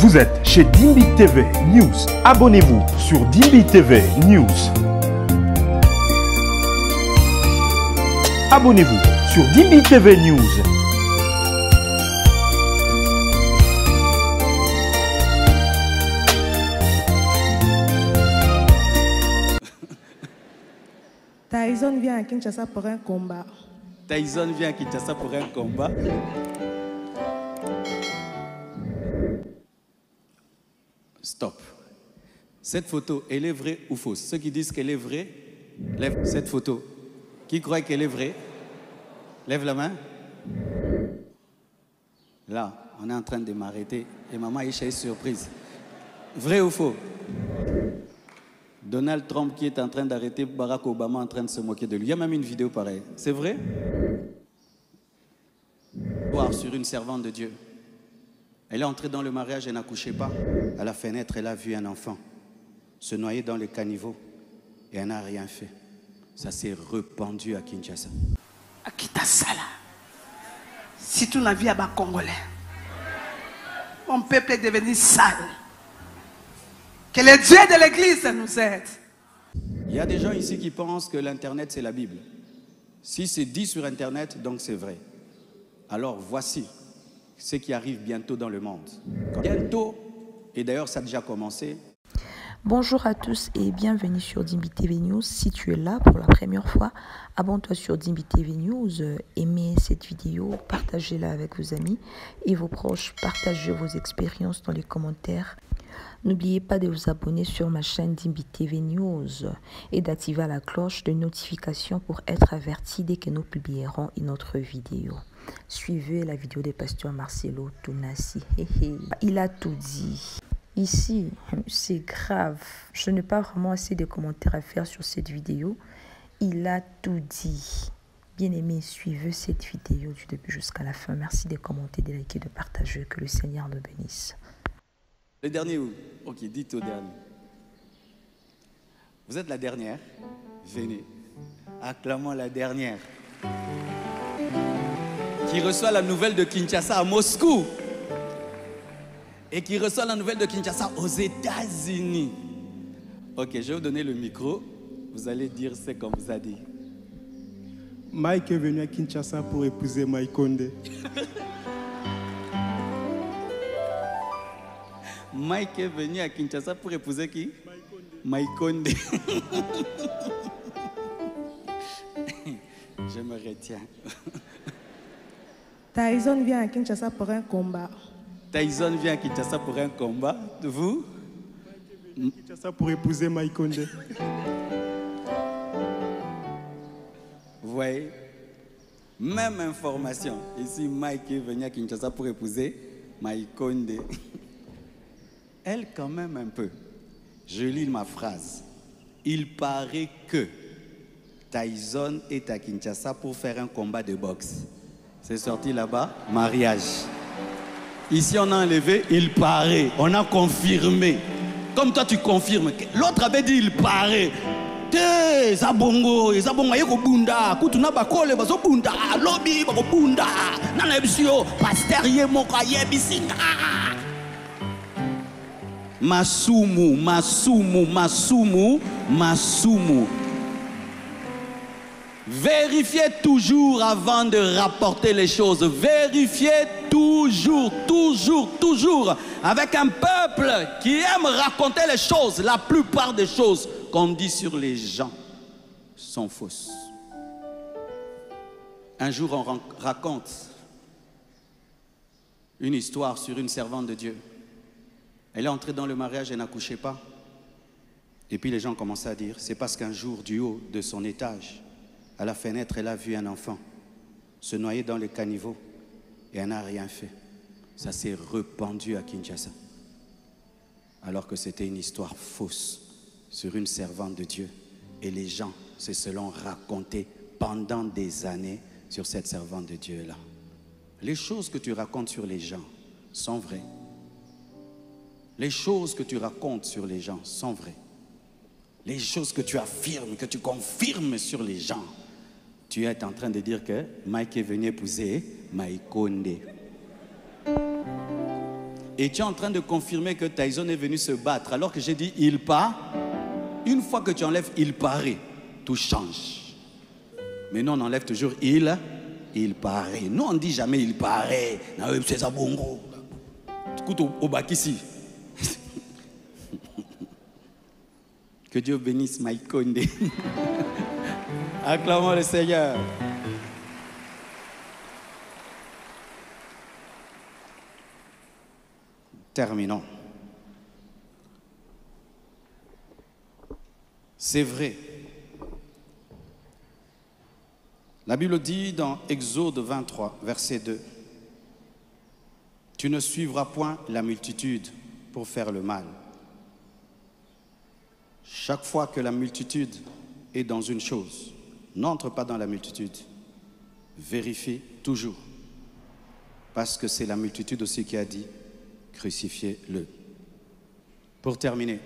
Vous êtes chez Dimbi TV News. Abonnez-vous sur Dimbi TV News. Abonnez-vous sur Dimbi TV News. Tyson vient à Kinshasa pour un combat. Tyson vient à Kinshasa pour un combat. Stop. Cette photo, elle est vraie ou fausse? Ceux qui disent qu'elle est vraie, lève cette photo. Qui croit qu'elle est vraie? Lève la main. Là, on est en train de m'arrêter et maman Aïcha est surprise. Vrai ou faux? Donald Trump qui est en train d'arrêter Barack Obama en train de se moquer de lui. Il y a même une vidéo pareille. C'est vrai? Voir sur une servante de Dieu. Elle est entrée dans le mariage et n'accouchait pas. À la fenêtre, elle a vu un enfant se noyer dans le caniveau et elle n'a rien fait. Ça s'est répandu à Kinshasa. À Kitasala. Si tu n'as vu à Congolais, mon peuple est devenu sale. Que le Dieu de l'Église nous aide. Il y a des gens ici qui pensent que l'Internet, c'est la Bible. Si c'est dit sur Internet, donc c'est vrai. Alors voici ce qui arrive bientôt dans le monde. Bientôt, et d'ailleurs ça a déjà commencé. Bonjour à tous et bienvenue sur Dimbi TV News. Si tu es là pour la première fois, abonne-toi sur Dimbi TV News, aimez cette vidéo, partagez-la avec vos amis et vos proches, partagez vos expériences dans les commentaires. N'oubliez pas de vous abonner sur ma chaîne Dimbi TV News et d'activer la cloche de notification pour être averti dès que nous publierons une autre vidéo. Suivez la vidéo de pasteur Marcelo Tounassi. Il a tout dit. Ici, c'est grave. Je n'ai pas vraiment assez de commentaires à faire sur cette vidéo. Il a tout dit. Bien aimé, suivez cette vidéo du début jusqu'à la fin. Merci de commenter, de liker, de partager. Que le Seigneur nous bénisse. Le dernier où? Ok, dites au dernier. Vous êtes la dernière? Venez. Acclamons la dernière. Qui reçoit la nouvelle de Kinshasa à Moscou. Et qui reçoit la nouvelle de Kinshasa aux États-Unis. Ok, je vais vous donner le micro. Vous allez dire ce qu'on vous a dit. Mike est venu à Kinshasa pour épouser Mike Condé. Mike est venu à Kinshasa pour épouser qui? Mike Condé. Je me retiens. Tyson vient à Kinshasa pour un combat. Tyson vient à Kinshasa pour un combat. Vous? Kinshasa pour épouser Mike Condé. Vous voyez? Même information. Ici, Mike est venu à Kinshasa pour épouser Mike Condé. Elle, quand même, un peu. Je lis ma phrase. Il paraît que Tyson est à Kinshasa pour faire un combat de boxe. C'est sorti là-bas, mariage. Ici, on a enlevé, il paraît. On a confirmé. Comme toi, tu confirmes. L'autre avait dit, il paraît. Te, zabongo, zabongo, yeko bunda. Kutuna bakole, baso bunda. Lobby, bako bunda. Nana ebisio, pasteur yemoka yebisinga. Masumu, Masumu, Masumu, Masumu. Vérifiez toujours avant de rapporter les choses. Vérifiez toujours, toujours, toujours. Avec un peuple qui aime raconter les choses, la plupart des choses qu'on dit sur les gens sont fausses. Un jour, on raconte une histoire sur une servante de Dieu. Elle est entrée dans le mariage et n'accouchait pas. Et puis les gens commençaient à dire, c'est parce qu'un jour, du haut de son étage, à la fenêtre, elle a vu un enfant se noyer dans le caniveau et elle n'a rien fait. Ça s'est répandu à Kinshasa. Alors que c'était une histoire fausse sur une servante de Dieu. Et les gens se sont racontés pendant des années sur cette servante de Dieu-là. Les choses que tu racontes sur les gens sont vraies. Les choses que tu racontes sur les gens sont vraies. Les choses que tu affirmes, que tu confirmes sur les gens, tu es en train de dire que Mike est venu épouser Mike Condé. Et tu es en train de confirmer que Tyson est venu se battre. Alors que j'ai dit, il part. Une fois que tu enlèves, il paraît. Tout change. Mais nous, on enlève toujours il paraît. Nous, on ne dit jamais il paraît. C'est ça, bongo. Écoute, au bac ici. Que Dieu bénisse Mike Condé. Acclamons le Seigneur. Terminons. C'est vrai. La Bible dit dans Exode 23, verset 2, « Tu ne suivras point la multitude pour faire le mal. » Chaque fois que la multitude est dans une chose, n'entre pas dans la multitude. Vérifie toujours. Parce que c'est la multitude aussi qui a dit, crucifiez-le. Pour terminer,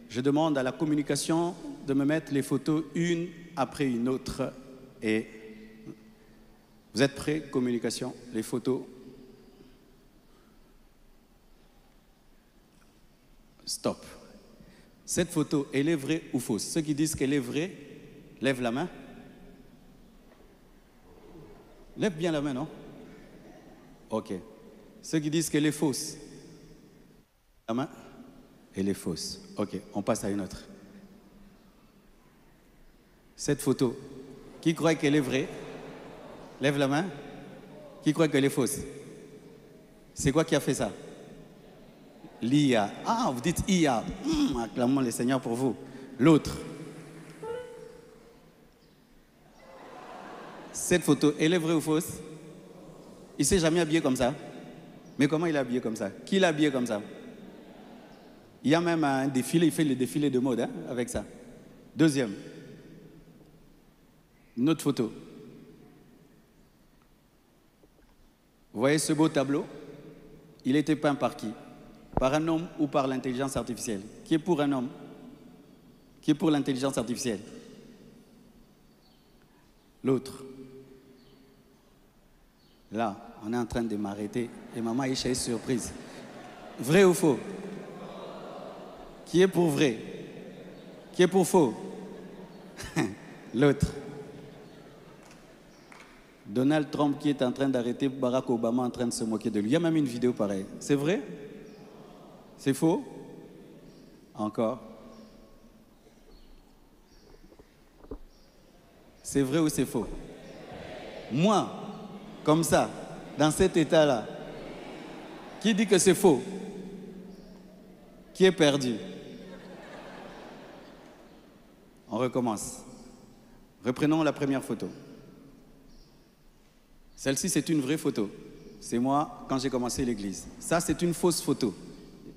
je demande à la communication de me mettre les photos une après une autre. Et vous êtes prêts, communication? Les photos. Stop. Cette photo, elle est vraie ou fausse? Ceux qui disent qu'elle est vraie, lève la main. Lève bien la main, non? Ok. Ceux qui disent qu'elle est fausse, la main, elle est fausse. Ok, on passe à une autre. Cette photo, qui croit qu'elle est vraie? Lève la main. Qui croit qu'elle est fausse? C'est quoi qui a fait ça? L'IA. Ah, vous dites IA. Acclamons le Seigneur pour vous. L'autre. Cette photo, elle est vraie ou fausse? Il ne s'est jamais habillé comme ça. Mais comment il est habillé comme ça? Qui l'a habillé comme ça? Il y a même un défilé, il fait le défilé de mode avec ça. Deuxième. Une autre photo. Vous voyez ce beau tableau? Il était peint par qui? Par un homme ou par l'intelligence artificielle? Qui est pour un homme? Qui est pour l'intelligence artificielle? L'autre. Là, on est en train de m'arrêter et maman Isha est surprise. Vrai ou faux? Qui est pour vrai? Qui est pour faux? L'autre. Donald Trump qui est en train d'arrêter Barack Obama en train de se moquer de lui. Il y a même une vidéo pareille. C'est vrai? C'est faux? Encore? C'est vrai ou c'est faux? Moi, comme ça, dans cet état-là, qui dit que c'est faux? Qui est perdu? On recommence. Reprenons la première photo. Celle-ci, c'est une vraie photo. C'est moi quand j'ai commencé l'église. Ça, c'est une fausse photo.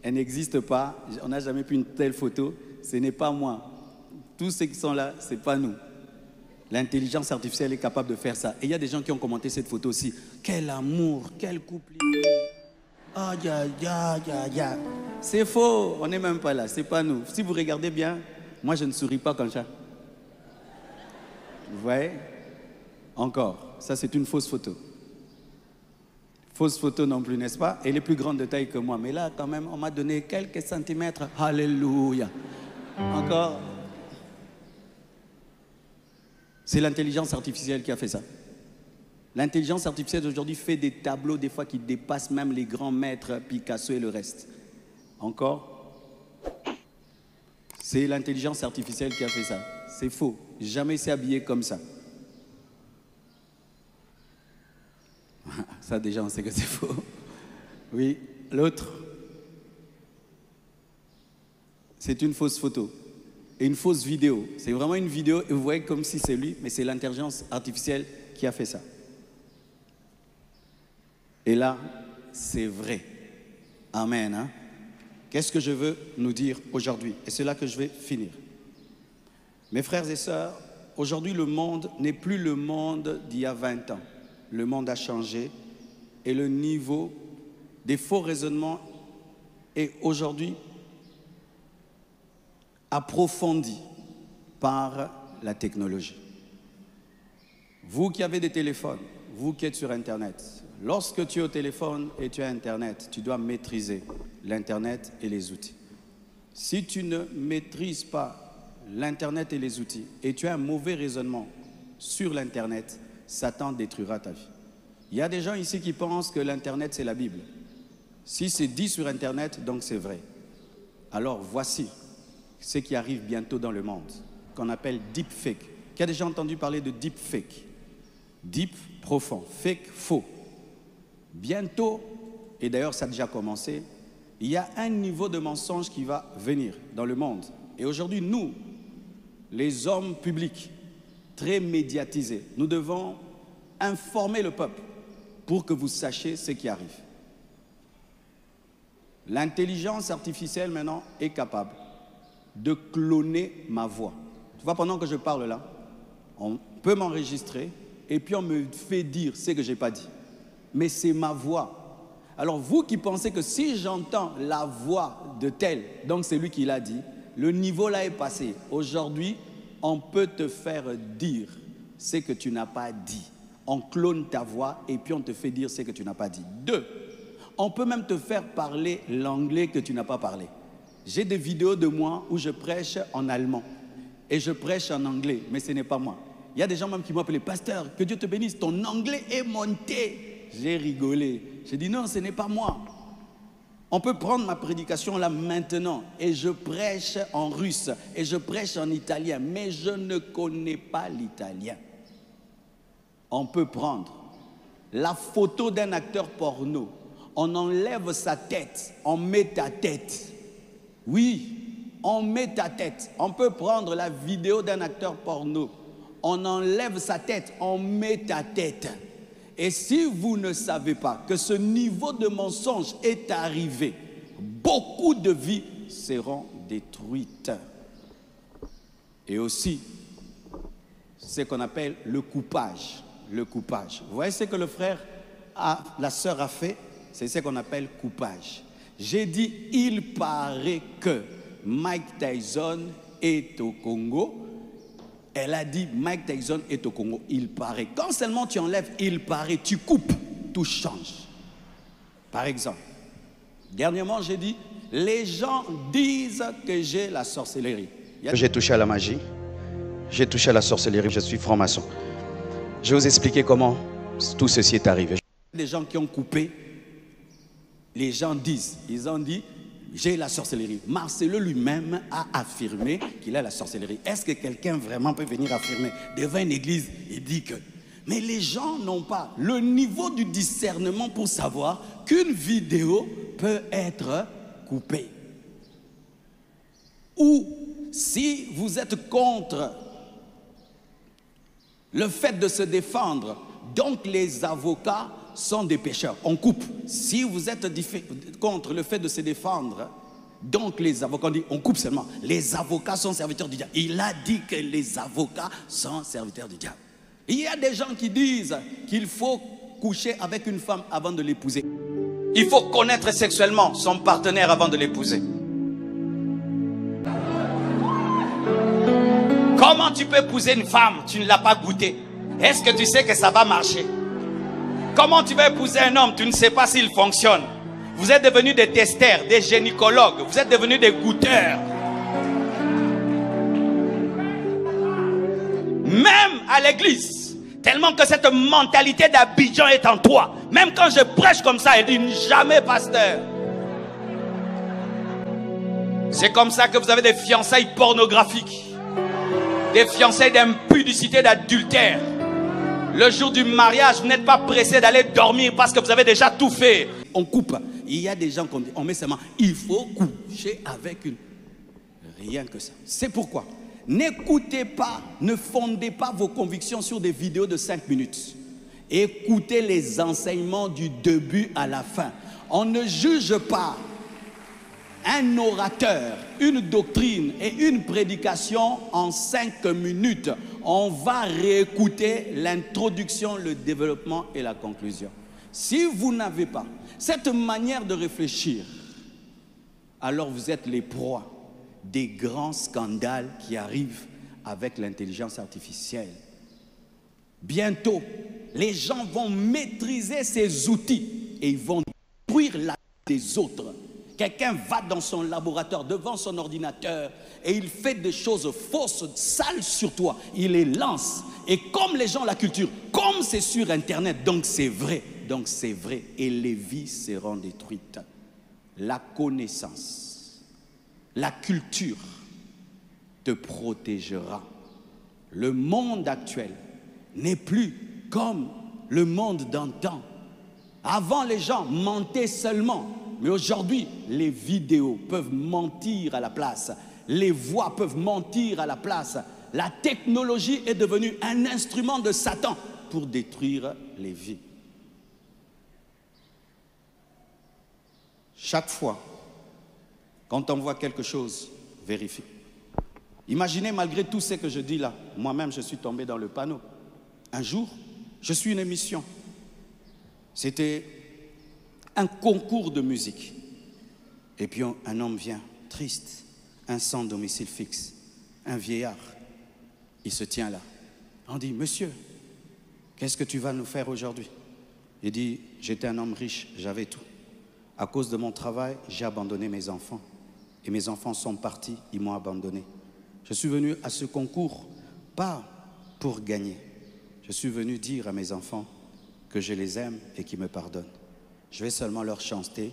Elle n'existe pas. On n'a jamais pu une telle photo. Ce n'est pas moi. Tous ceux qui sont là, ce n'est pas nous. L'intelligence artificielle est capable de faire ça. Et il y a des gens qui ont commenté cette photo aussi. Quel amour, quel couple. Ah, ya. C'est faux. On n'est même pas là. Ce n'est pas nous. Si vous regardez bien, moi, je ne souris pas comme ça. Vous voyez? Encore. Ça, c'est une fausse photo. Fausse photo non plus, n'est-ce pas? Elle est plus grande de taille que moi. Mais là, quand même, on m'a donné quelques centimètres. Alléluia. Encore. C'est l'intelligence artificielle qui a fait ça. L'intelligence artificielle d'aujourd'hui fait des tableaux, des fois, qui dépassent même les grands maîtres, Picasso et le reste. Encore. C'est l'intelligence artificielle qui a fait ça. C'est faux. Jamais s'est habillé comme ça. Ça, déjà, on sait que c'est faux. Oui, l'autre, c'est une fausse photo et une fausse vidéo. C'est vraiment une vidéo et vous voyez comme si c'est lui, mais c'est l'intelligence artificielle qui a fait ça. Et là, c'est vrai. Amen. Hein? Qu'est-ce que je veux nous dire aujourd'hui? Et c'est là que je vais finir. Mes frères et sœurs, aujourd'hui, le monde n'est plus le monde d'il y a 20 ans. Le monde a changé et le niveau des faux raisonnements est aujourd'hui approfondi par la technologie. Vous qui avez des téléphones, vous qui êtes sur Internet, Lorsque tu es au téléphone et tu as Internet, tu dois maîtriser l'Internet et les outils. Si tu ne maîtrises pas l'Internet et les outils et tu as un mauvais raisonnement sur l'Internet, Satan détruira ta vie. Il y a des gens ici qui pensent que l'Internet c'est la Bible. Si c'est dit sur Internet, donc c'est vrai. Alors voici ce qui arrive bientôt dans le monde, qu'on appelle deepfake. Qui a déjà entendu parler de deepfake? Deep, profond, fake, faux. Bientôt, et d'ailleurs ça a déjà commencé, il y a un niveau de mensonge qui va venir dans le monde. Et aujourd'hui, nous, les hommes publics, très médiatisés, nous devons informer le peuple pour que vous sachiez ce qui arrive. L'intelligence artificielle maintenant est capable de cloner ma voix. Tu vois, pendant que je parle là, on peut m'enregistrer et puis on me fait dire ce que je n'ai pas dit. Mais c'est ma voix. Alors vous qui pensez que si j'entends la voix de tel, donc c'est lui qui l'a dit, le niveau là est passé. Aujourd'hui, on peut te faire dire ce que tu n'as pas dit. On clone ta voix et puis on te fait dire ce que tu n'as pas dit. 2, on peut même te faire parler l'anglais que tu n'as pas parlé. J'ai des vidéos de moi où je prêche en allemand et je prêche en anglais, mais ce n'est pas moi. Il y a des gens même qui m'ont appelé « Pasteur, que Dieu te bénisse, ton anglais est monté ». J'ai rigolé. J'ai dit non, ce n'est pas moi. On peut prendre ma prédication là maintenant et je prêche en russe et je prêche en italien, mais je ne connais pas l'italien. On peut prendre la photo d'un acteur porno, on enlève sa tête, on met ta tête. Oui, on met ta tête. On peut prendre la vidéo d'un acteur porno, on enlève sa tête, on met ta tête. Et si vous ne savez pas que ce niveau de mensonge est arrivé, beaucoup de vies seront détruites. Et aussi, ce qu'on appelle le coupage. Le coupage. Vous voyez ce que le frère, la sœur a fait? C'est ce qu'on appelle coupage. J'ai dit, il paraît que Mike Tyson est au Congo. Elle a dit, Mike Tyson est au Congo, il paraît. Quand seulement tu enlèves, il paraît, tu coupes, tout change. Par exemple, dernièrement, j'ai dit, les gens disent que j'ai la sorcellerie. J'ai touché à la magie, j'ai touché à la sorcellerie, je suis franc-maçon. Je vais vous expliquer comment tout ceci est arrivé. Des gens qui ont coupé, les gens disent, ils ont dit, j'ai la sorcellerie. Marcelo lui-même a affirmé qu'il a la sorcellerie. Est-ce que quelqu'un vraiment peut venir affirmer devant une église et dire que... Mais les gens n'ont pas le niveau du discernement pour savoir qu'une vidéo peut être coupée. Ou si vous êtes contre le fait de se défendre, donc les avocats sont des pécheurs. On coupe. Si vous êtes contre le fait de se défendre, donc les avocats, on dit, on coupe seulement. Les avocats sont serviteurs du diable. Il a dit que les avocats sont serviteurs du diable. Il y a des gens qui disent qu'il faut coucher avec une femme avant de l'épouser. Il faut connaître sexuellement son partenaire avant de l'épouser. Comment tu peux épouser une femme? Tu ne l'as pas goûté. Est-ce que tu sais que ça va marcher? Comment tu vas épouser un homme? Tu ne sais pas s'il fonctionne. Vous êtes devenus des testeurs, des gynécologues. Vous êtes devenus des goûteurs. Même à l'église, tellement que cette mentalité d'Abidjan est en toi. Même quand je prêche comme ça, elle dit jamais pasteur. C'est comme ça que vous avez des fiançailles pornographiques, des fiançailles d'impudicité, d'adultère. Le jour du mariage, vous n'êtes pas pressé d'aller dormir parce que vous avez déjà tout fait. On coupe. Il y a des gens qu'on dit, on met seulement, il faut coucher avec une... Rien que ça. C'est pourquoi, n'écoutez pas, ne fondez pas vos convictions sur des vidéos de 5 minutes. Écoutez les enseignements du début à la fin. On ne juge pas un orateur, une doctrine et une prédication en 5 minutes. On va réécouter l'introduction, le développement et la conclusion. Si vous n'avez pas cette manière de réfléchir, alors vous êtes les proies des grands scandales qui arrivent avec l'intelligence artificielle. Bientôt, les gens vont maîtriser ces outils et ils vont détruire la vie des autres. Quelqu'un va dans son laboratoire, devant son ordinateur, et il fait des choses fausses, sales sur toi. Il les lance. Et comme les gens ont la culture, comme c'est sur Internet, donc c'est vrai. Donc c'est vrai. Et les vies seront détruites. La connaissance, la culture te protégera. Le monde actuel n'est plus comme le monde d'antan. Avant, les gens mentaient seulement. Mais aujourd'hui, les vidéos peuvent mentir à la place. Les voix peuvent mentir à la place. La technologie est devenue un instrument de Satan pour détruire les vies. Chaque fois, quand on voit quelque chose, vérifie. Imaginez, malgré tout ce que je dis là, moi-même je suis tombé dans le panneau. Un jour, je suis une émission. C'était un concours de musique. Et puis un homme vient, triste, un sans domicile fixe, un vieillard. Il se tient là. On dit, monsieur, qu'est-ce que tu vas nous faire aujourd'hui? Il dit, j'étais un homme riche, j'avais tout. À cause de mon travail, j'ai abandonné mes enfants. Et mes enfants sont partis, ils m'ont abandonné. Je suis venu à ce concours, pas pour gagner. Je suis venu dire à mes enfants que je les aime et qu'ils me pardonnent. Je vais seulement leur chanter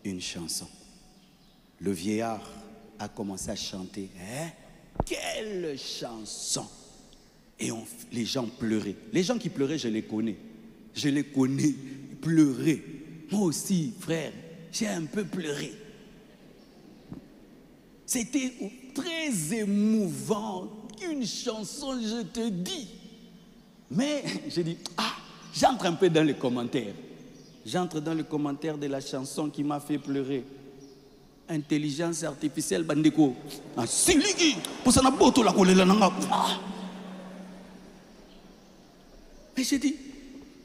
une chanson. Le vieillard a commencé à chanter. Hein? Quelle chanson! Et les gens pleuraient. Les gens qui pleuraient, je les connais. Je les connais, pleurer. Moi aussi, frère, j'ai un peu pleuré. C'était très émouvant. Une chanson, je te dis. Mais j'ai dit, ah, j'entre un peu dans les commentaires. J'entre dans le commentaire de la chanson qui m'a fait pleurer. Intelligence artificielle, bandeko. Mais j'ai dit,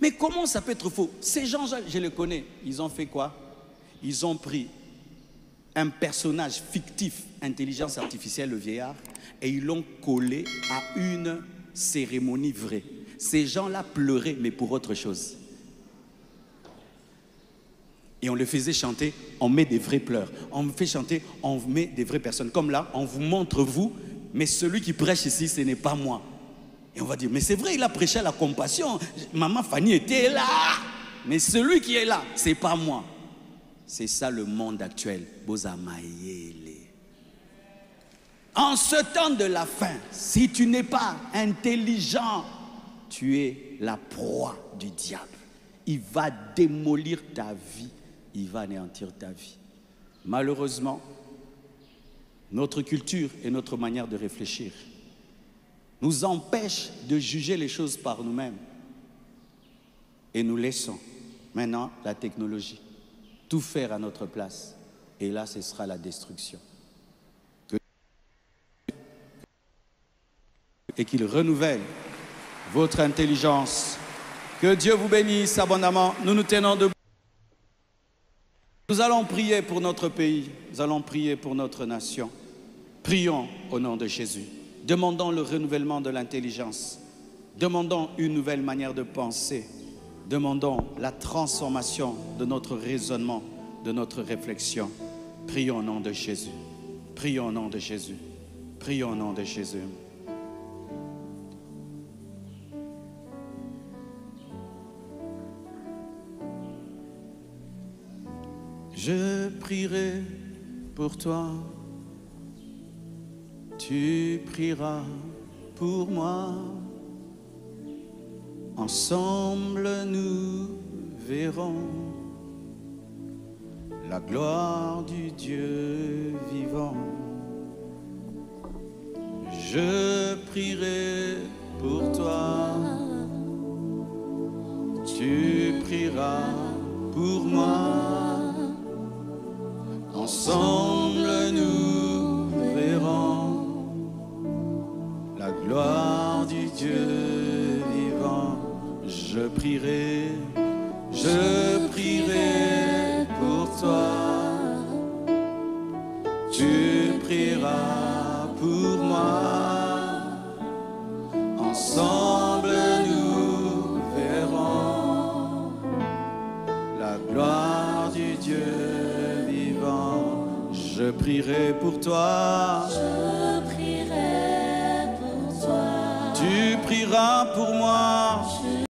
mais comment ça peut être faux? Ces gens, je les connais. Ils ont fait quoi? Ils ont pris un personnage fictif, intelligence artificielle, le vieillard, et ils l'ont collé à une cérémonie vraie. Ces gens-là pleuraient, mais pour autre chose. Et on le faisait chanter, on met des vrais pleurs. On me fait chanter, on met des vraies personnes. Comme là, on vous montre vous, mais celui qui prêche ici, ce n'est pas moi. Et on va dire, mais c'est vrai, il a prêché la compassion. Maman Fanny était là. Mais celui qui est là, ce n'est pas moi. C'est ça le monde actuel. Bozamayele. En ce temps de la fin, si tu n'es pas intelligent, tu es la proie du diable. Il va démolir ta vie. Il va anéantir ta vie. Malheureusement, notre culture et notre manière de réfléchir nous empêchent de juger les choses par nous-mêmes. Et nous laissons maintenant la technologie tout faire à notre place. Et là, ce sera la destruction. Et qu'il renouvelle votre intelligence. Que Dieu vous bénisse abondamment. Nous nous tenons debout. Nous allons prier pour notre pays. Nous allons prier pour notre nation. Prions au nom de Jésus. Demandons le renouvellement de l'intelligence. Demandons une nouvelle manière de penser. Demandons la transformation de notre raisonnement, de notre réflexion. Prions au nom de Jésus. Prions au nom de Jésus. Prions au nom de Jésus. Je prierai pour toi, tu prieras pour moi. Ensemble nous verrons la gloire du Dieu vivant. Je prierai pour toi, tu prieras pour moi. Ensemble nous verrons la gloire du Dieu vivant. Je prierai pour toi. Tu prieras pour moi. Ensemble nous Je prierai pour toi. Je prierai pour toi. Tu prieras pour moi.